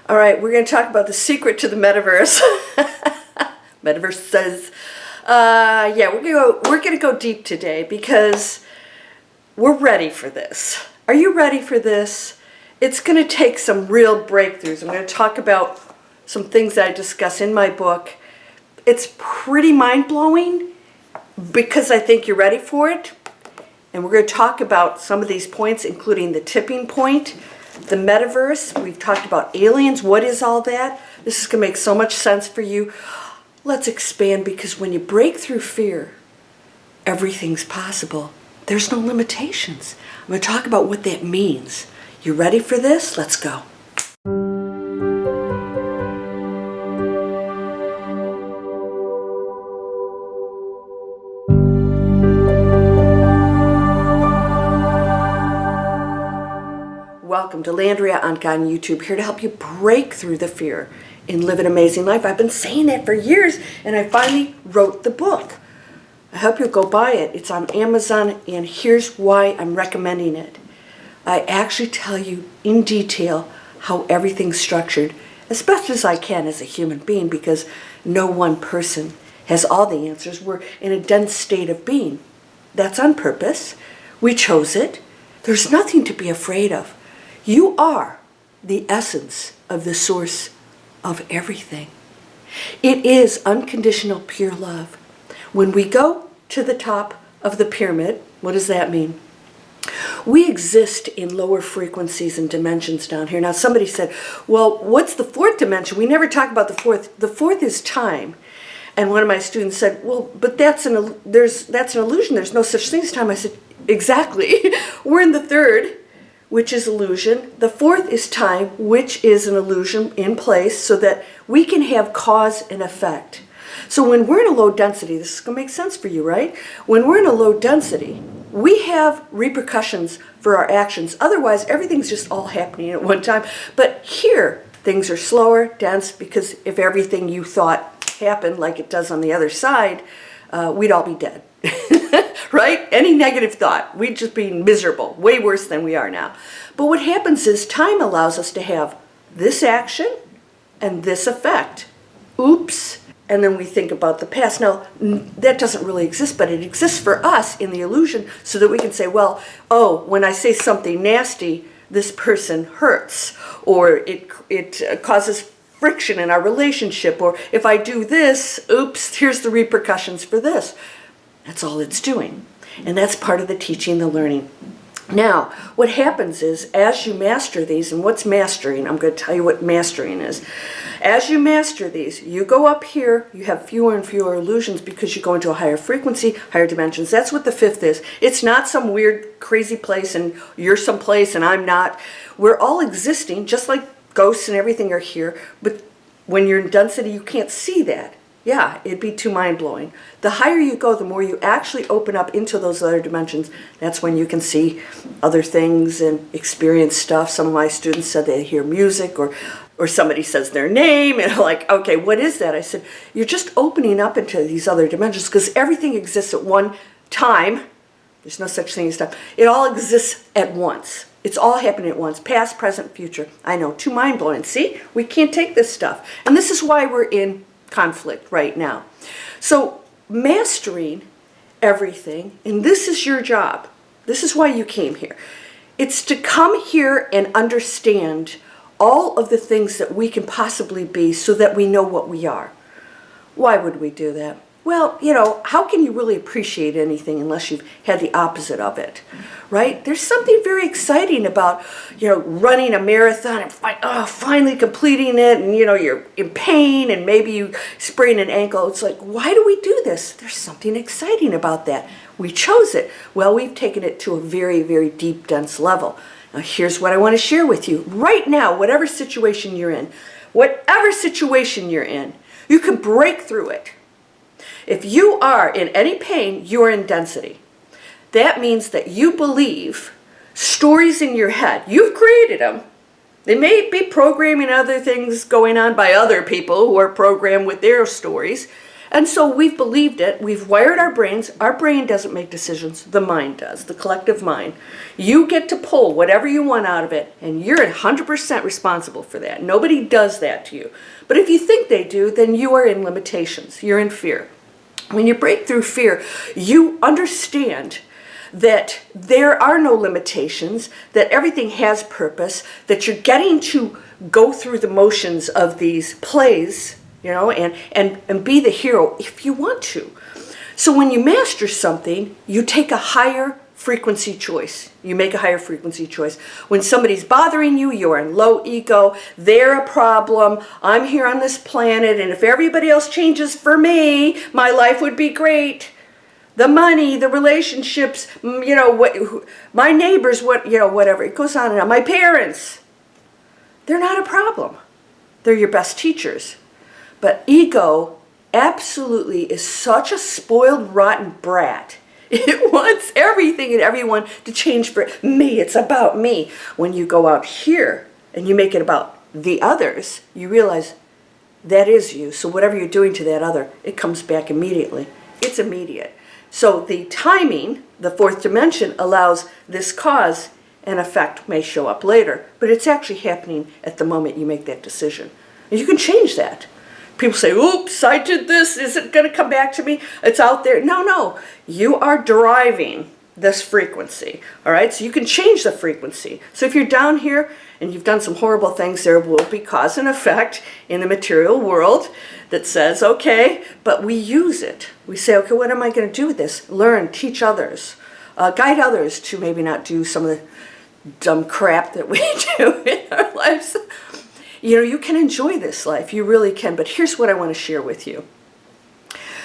All right, we're going to talk about the secret to the metaverse. Metaverse says, yeah, we're going to go deep today because we're ready for this. Are you ready for this? It's going to take some real breakthroughs. I'm going to talk about some things that I discuss in my book. It's pretty mind-blowing because I think you're ready for it. And we're going to talk about some of these points, including the tipping point, the metaverse. We've talked about aliens. What is all that? This is going to make so much sense for you. Let's expand, because when you break through fear, everything's possible. There's no limitations. I'm going to talk about what that means. You ready for this? Let's go. Welcome to Landria, Onkka on YouTube, here to help you break through the fear and live an amazing life. I've been saying that for years, and I finally wrote the book. I hope you'll go buy it. It's on Amazon, and here's why I'm recommending it. I actually tell you in detail how everything's structured, as best as I can as a human being, because no one person has all the answers. We're in a dense state of being. That's on purpose. We chose it. There's nothing to be afraid of. You are the essence of the source of everything. It is unconditional pure love. When we go to the top of the pyramid, what does that mean? We exist in lower frequencies and dimensions down here. Now somebody said, well, what's the fourth dimension? We never talk about the fourth. The fourth is time. And one of my students said, well, but that's an illusion. There's no such thing as time. I said, exactly. We're in the third, which is illusion. The fourth is time, which is an illusion in place so that we can have cause and effect. So when we're in a low density, this is going to make sense for you, right? When we're in a low density, we have repercussions for our actions. Otherwise, everything's just all happening at one time. But here, things are slower, dense, because if everything you thought happened like it does on the other side, we'd all be dead. Right? Any negative thought, we'd just be miserable, way worse than we are now. But what happens is time allows us to have this action and this effect. Oops. And then we think about the past. Now, that doesn't really exist, but it exists for us in the illusion so that we can say, well, oh, when I say something nasty, this person hurts, or it causes friction in our relationship, or if I do this, oops, here's the repercussions for this. That's all it's doing. And that's part of the teaching, the learning. Now, what happens is, as you master these, and what's mastering? I'm going to tell you what mastering is. As you master these, you go up here, you have fewer and fewer illusions because you go into a higher frequency, higher dimensions. That's what the fifth is. It's not some weird, crazy place, and you're someplace and I'm not. We're all existing, just like ghosts and everything are here, but when you're in density, you can't see that. Yeah, it'd be too mind-blowing. The higher you go, the more you actually open up into those other dimensions. That's when you can see other things and experience stuff. Some of my students said they hear music, or somebody says their name, and like, okay, what is that? I said, you're just opening up into these other dimensions, because everything exists at one time. There's no such thing as time. It all exists at once. It's all happening at once, past, present, future. I know, too mind-blowing. See, we can't take this stuff. And this is why we're in conflict right now. So mastering everything, and this is your job. This is why you came here. It's to come here and understand all of the things that we can possibly be so that we know what we are. Why would we do that? Well, you know, how can you really appreciate anything unless you've had the opposite of it, right? There's something very exciting about, you know, running a marathon and finally completing it, and, you know, you're in pain and maybe you sprain an ankle. It's like, why do we do this? There's something exciting about that. We chose it. Well, we've taken it to a very, very deep, dense level. Now, here's what I want to share with you. Right now, whatever situation you're in, you can break through it. If you are in any pain, you're in density. That means that you believe stories in your head. You've created them. They may be programming other things going on by other people who are programmed with their stories. And so we've believed it. We've wired our brains. Our brain doesn't make decisions. The mind does, the collective mind. You get to pull whatever you want out of it, and you're 100% responsible for that. Nobody does that to you. But if you think they do, then you are in limitations. You're in fear. When you break through fear, you understand that there are no limitations, that everything has purpose, that you're getting to go through the motions of these plays, you know, and be the hero if you want to. So when you master something, you take a higher frequency choice. You make a higher frequency choice. When somebody's bothering you, you're in low ego, they're a problem, I'm here on this planet, and if everybody else changes for me, my life would be great. The money, the relationships, you know, my neighbors, whatever. It goes on and on. My parents, they're not a problem. They're your best teachers. But ego absolutely is such a spoiled, rotten brat. It wants everything and everyone to change for me. It's about me. When you go out here and you make it about the others, you realize that is you. So whatever you're doing to that other, it comes back immediately. It's immediate. So the timing, the fourth dimension, allows this cause and effect may show up later, but it's actually happening at the moment you make that decision. And you can change that. People say, oops, I did this. Is it going to come back to me? It's out there. No. You are driving this frequency. All right? So you can change the frequency. So if you're down here and you've done some horrible things, there will be cause and effect in the material world that says, okay, but we use it. We say, okay, what am I going to do with this? Learn, teach others, guide others to maybe not do some of the dumb crap that we do in our lives. You know, you can enjoy this life. You really can. But here's what I want to share with you.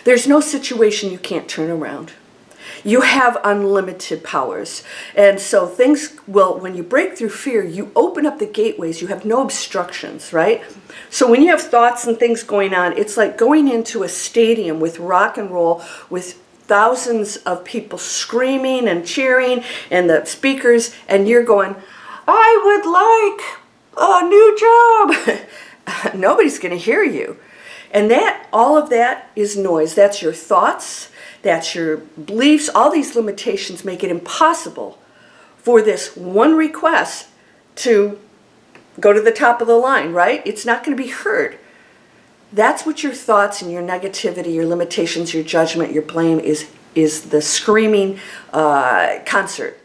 There's no situation you can't turn around. You have unlimited powers. And so things will, when you break through fear, you open up the gateways. You have no obstructions, right? So when you have thoughts and things going on, it's like going into a stadium with rock and roll, with thousands of people screaming and cheering and the speakers, and you're going, I would like a new job. Nobody's going to hear you. And that, all of that is noise. That's your thoughts. That's your beliefs. All these limitations make it impossible for this one request to go to the top of the line, right? It's not going to be heard. That's what your thoughts and your negativity, your limitations, your judgment, your blame is the screaming concert.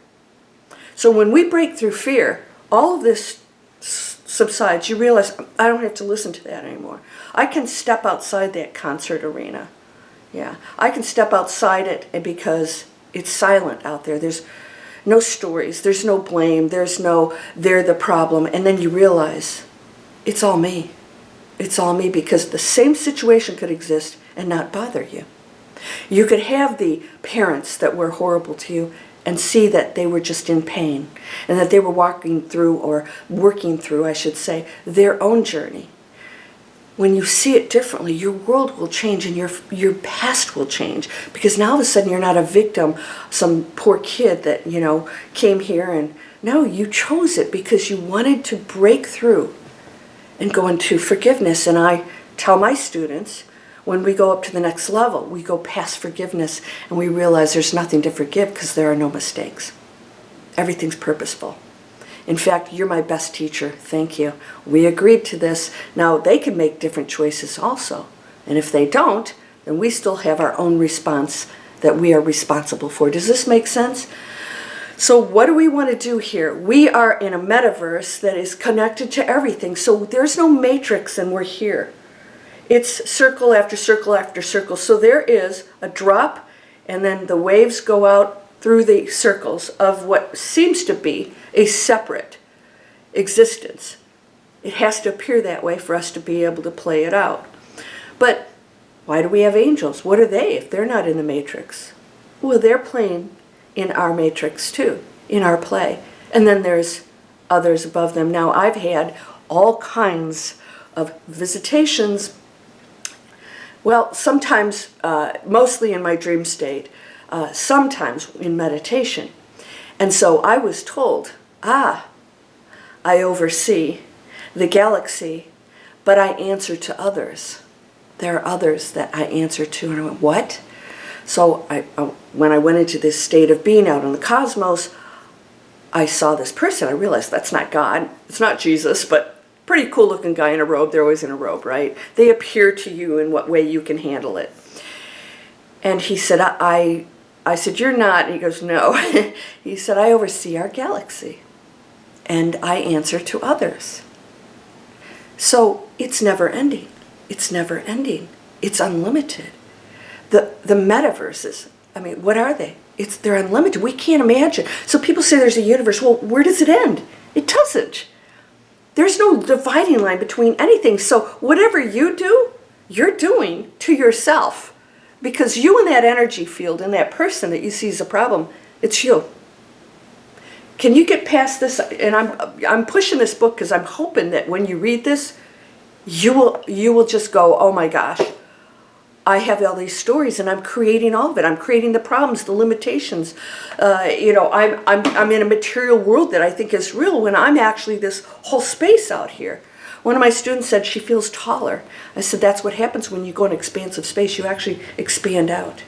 So when we break through fear, all of this subsides. You realize, I don't have to listen to that anymore. I can step outside that concert arena. Yeah, I can step outside it, and because it's silent out there. There's no stories. There's no blame. There's no, they're the problem. And then you realize, it's all me. It's all me, because the same situation could exist and not bother you. You could have the parents that were horrible to you and see that they were just in pain and that they were walking through, or working through, I should say, their own journey. When you see it differently, your world will change and your past will change, because now all of a sudden you're not a victim, some poor kid that, you know, came here, and no, you chose it because you wanted to break through and go into forgiveness. And I tell my students, when we go up to the next level, we go past forgiveness and we realize there's nothing to forgive because there are no mistakes. Everything's purposeful. In fact, you're my best teacher. Thank you. We agreed to this. Now, they can make different choices also. And if they don't, then we still have our own response that we are responsible for. Does this make sense? So what do we want to do here? We are in a metaverse that is connected to everything. So there's no matrix and we're here. It's circle after circle after circle. So there is a drop, and then the waves go out through the circles of what seems to be a separate existence. It has to appear that way for us to be able to play it out. But why do we have angels? What are they if they're not in the matrix? Well, they're playing in our matrix too, in our play. And then there's others above them. Now, I've had all kinds of visitations. Well, sometimes, mostly in my dream state, sometimes in meditation. And so I was told, I oversee the galaxy, but I answer to others. there are others that I answer to. And I went, what? So when I went into this state of being out in the cosmos, I saw this person. I realized that's not God. It's not Jesus, but pretty cool looking guy in a robe. They're always in a robe, right? They appear to you in what way you can handle it. And he said, I said, you're not. And he goes, no. He said, I oversee our galaxy. And I answer to others. So it's never ending. It's never ending. It's unlimited. The metaverses, I mean, what are they? They're unlimited. We can't imagine. So people say there's a universe. Well, where does it end? It doesn't. There's no dividing line between anything. So whatever you do, you're doing to yourself. Because you in that energy field and that person that you see as a problem, it's you. Can you get past this? And I'm pushing this book because I'm hoping that when you read this, you will just go, oh my gosh, I have all these stories and I'm creating all of it. I'm creating the problems, the limitations. I'm in a material world that I think is real when I'm actually this whole space out here. One of my students said she feels taller. I said, that's what happens when you go in expansive space. You actually expand out.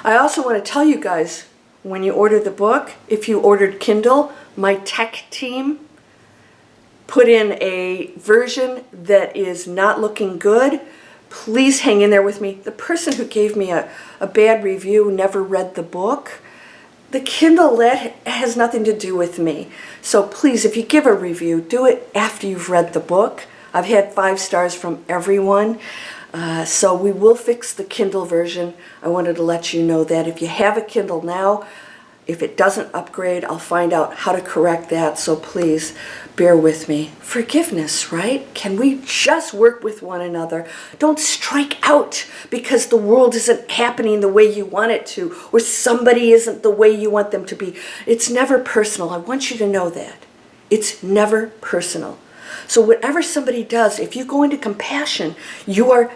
I also want to tell you guys, when you order the book, if you ordered Kindle, my tech team put in a version that is not looking good. Please hang in there with me. The person who gave me a bad review never read the book. The Kindle has nothing to do with me. So please, if you give a review, do it after you've read the book. I've had 5 stars from everyone. So we will fix the Kindle version. I wanted to let you know that. If you have a Kindle now, if it doesn't upgrade, I'll find out how to correct that. So please, bear with me. Forgiveness, right? Can we just work with one another? Don't strike out because the world isn't happening the way you want it to, or somebody isn't the way you want them to be. It's never personal. I want you to know that. It's never personal. So whatever somebody does, if you go into compassion, you are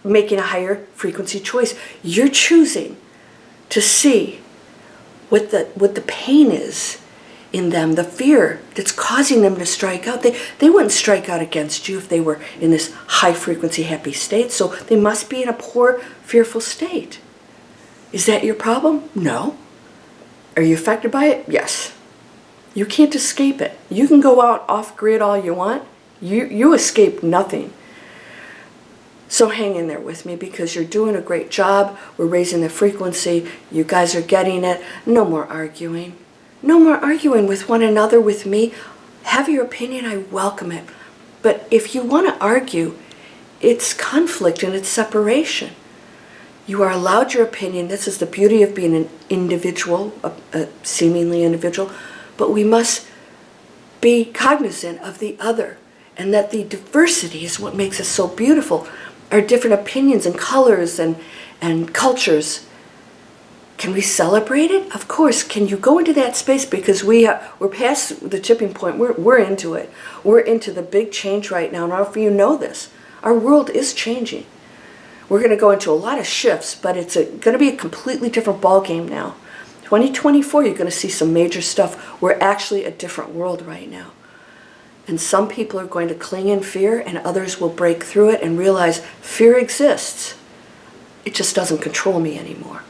making a higher frequency choice. You're choosing to see what the pain is in them, the fear that's causing them to strike out. They wouldn't strike out against you if they were in this high frequency happy state. So they must be in a poor, fearful state. Is that your problem? No. Are you affected by it? Yes. You can't escape it. You can go out off grid all you want. You escape nothing. So hang in there with me because you're doing a great job. We're raising the frequency. You guys are getting it. No more arguing. No more arguing with one another, with me. Have your opinion. I welcome it. But if you want to argue, it's conflict and it's separation. You are allowed your opinion. This is the beauty of being an individual, a seemingly individual. But we must be cognizant of the other, and that the diversity is what makes us so beautiful. Our different opinions and colors and cultures. Can we celebrate it? Of course. Can you go into that space? Because we're past the tipping point. We're into it. We're into the big change right now. And I don't know if you know this. Our world is changing. We're going to go into a lot of shifts, but it's going to be a completely different ballgame now. 2024, you're going to see some major stuff. We're actually a different world right now. And some people are going to cling in fear, and others will break through it and realize fear exists. It just doesn't control me anymore.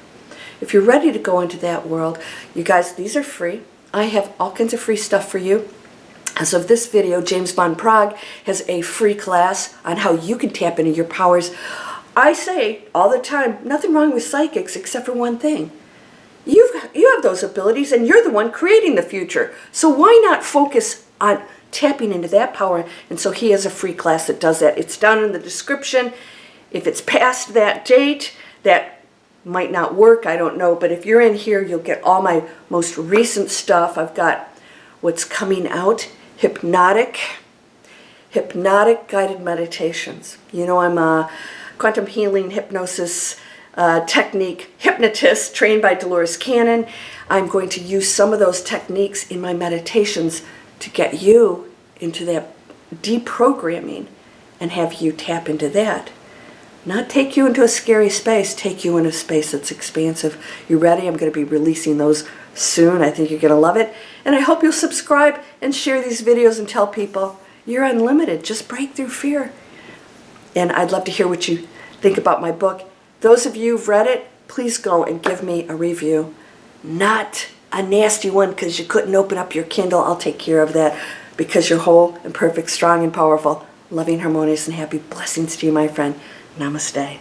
If you're ready to go into that world, you guys, these are free. I have all kinds of free stuff for you. As of this video, James Bond Prague has a free class on how you can tap into your powers. I say all the time, nothing wrong with psychics except for one thing. You have those abilities, and you're the one creating the future. So why not focus on tapping into that power? And so he has a free class that does that. It's down in the description. If it's past that date, that might not work, I don't know. But if you're in here, you'll get all my most recent stuff. I've got what's coming out, hypnotic guided meditations. You know, I'm a quantum healing hypnosis technique hypnotist trained by Dolores Cannon. I'm going to use some of those techniques in my meditations to get you into that deprogramming and have you tap into that. Not take you into a scary space, take you in a space that's expansive. You ready? I'm going to be releasing those soon. I think you're going to love it. And I hope you'll subscribe and share these videos and tell people you're unlimited. Just break through fear. And I'd love to hear what you think about my book. Those of you who've read it, please go and give me a review. Not a nasty one because you couldn't open up your Kindle. I'll take care of that because you're whole and perfect, strong and powerful, loving, harmonious, and happy. Blessings to you, my friend. Namaste.